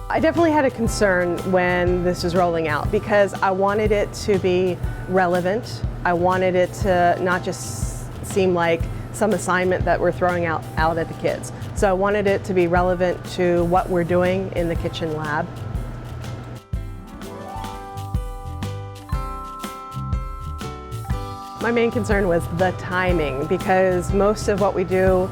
I definitely had a concern when this was rolling out because I wanted it to be relevant. I wanted it to not just seem like some assignment that we're throwing out at the kids. So I wanted it to be relevant to what we're doing in the kitchen lab. My main concern was the timing because most of what we do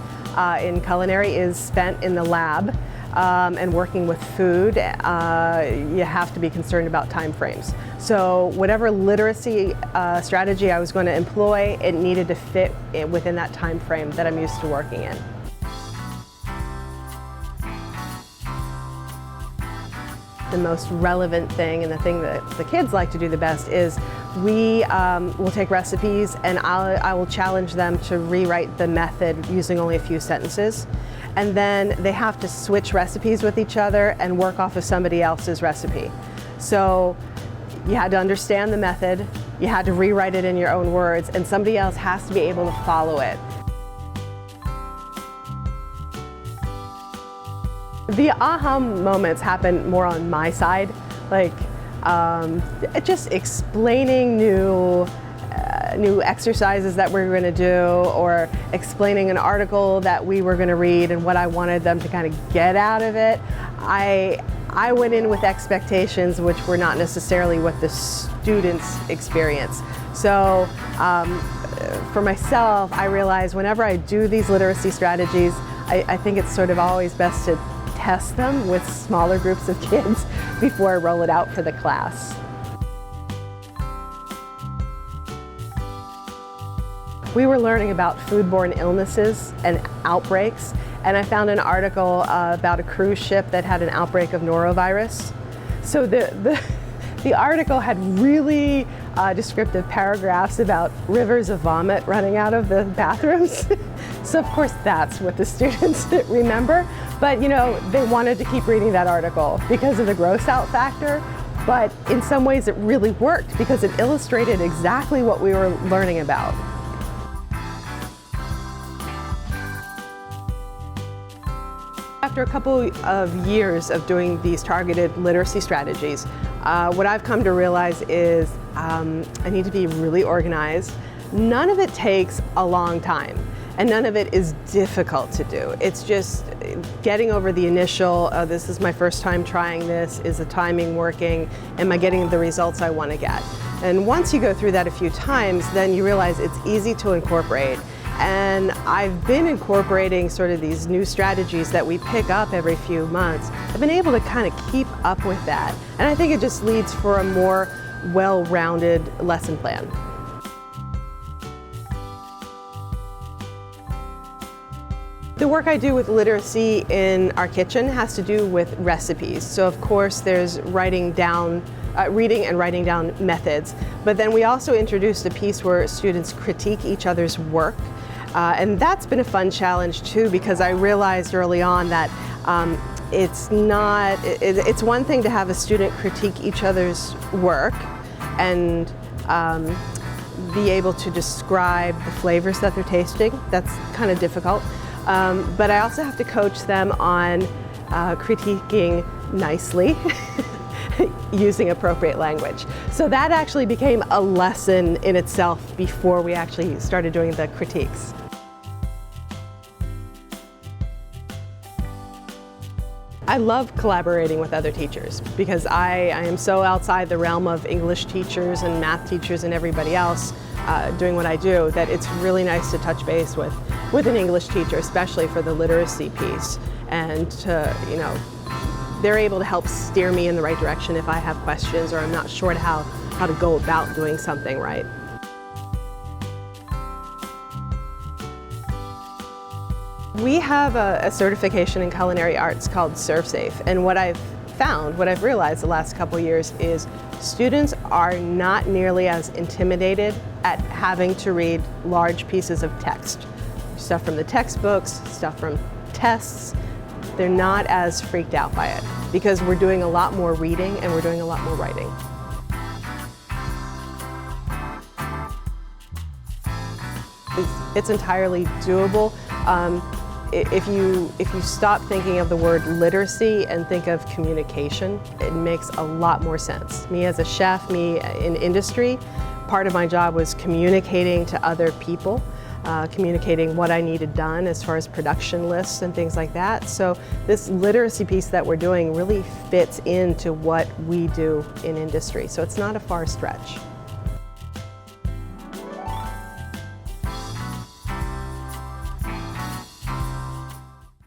in culinary is spent in the lab. And working with food, you have to be concerned about time frames. So whatever literacy strategy I was going to employ, it needed to fit within that time frame that I'm used to working in. The most relevant thing and the thing that the kids like to do the best is we will take recipes and I will challenge them to rewrite the method using only a few sentences. And then they have to switch recipes with each other and work off of somebody else's recipe. So you had to understand the method, you had to rewrite it in your own words, and somebody else has to be able to follow it. The aha moments happen more on my side, like just explaining new exercises that we were going to do, or explaining an article that we were going to read and what I wanted them to kind of get out of it. I went in with expectations which were not necessarily what the students experience. So for myself, I realized whenever I do these literacy strategies, I think it's sort of always best to test them with smaller groups of kids before I roll it out for the class. We were learning about foodborne illnesses and outbreaks, and I found an article about a cruise ship that had an outbreak of norovirus. So the article had really descriptive paragraphs about rivers of vomit running out of the bathrooms. So of course that's what the students remember, but you know, they wanted to keep reading that article because of the gross out factor. But in some ways it really worked because it illustrated exactly what we were learning about. After a couple of years of doing these targeted literacy strategies, what I've come to realize is I need to be really organized. None of it takes a long time, and none of it is difficult to do. It's just getting over the initial, this is my first time trying this, is the timing working, am I getting the results I want to get? And once you go through that a few times, then you realize it's easy to incorporate. And I've been incorporating sort of these new strategies that we pick up every few months. I've been able to kind of keep up with that. And I think it just leads for a more well-rounded lesson plan. The work I do with literacy in our kitchen has to do with recipes. So of course there's reading and writing down methods. But then we also introduced a piece where students critique each other's work. And that's been a fun challenge too, because I realized early on that it's one thing to have a student critique each other's work and be able to describe the flavors that they're tasting. That's kind of difficult. But I also have to coach them on critiquing nicely using appropriate language. So that actually became a lesson in itself before we actually started doing the critiques. I love collaborating with other teachers because I am so outside the realm of English teachers and math teachers and everybody else doing what I do that it's really nice to touch base with an English teacher, especially for the literacy piece, and to, you know, they're able to help steer me in the right direction if I have questions or I'm not sure how to go about doing something right. We have a certification in culinary arts called ServSafe, and what I've realized the last couple years is students are not nearly as intimidated at having to read large pieces of text. Stuff from the textbooks, stuff from tests. They're not as freaked out by it because we're doing a lot more reading and we're doing a lot more writing. It's entirely doable. If you stop thinking of the word literacy and think of communication, it makes a lot more sense. Me as a chef, me in industry, part of my job was communicating to other people, communicating what I needed done as far as production lists and things like that. So this literacy piece that we're doing really fits into what we do in industry. So it's not a far stretch.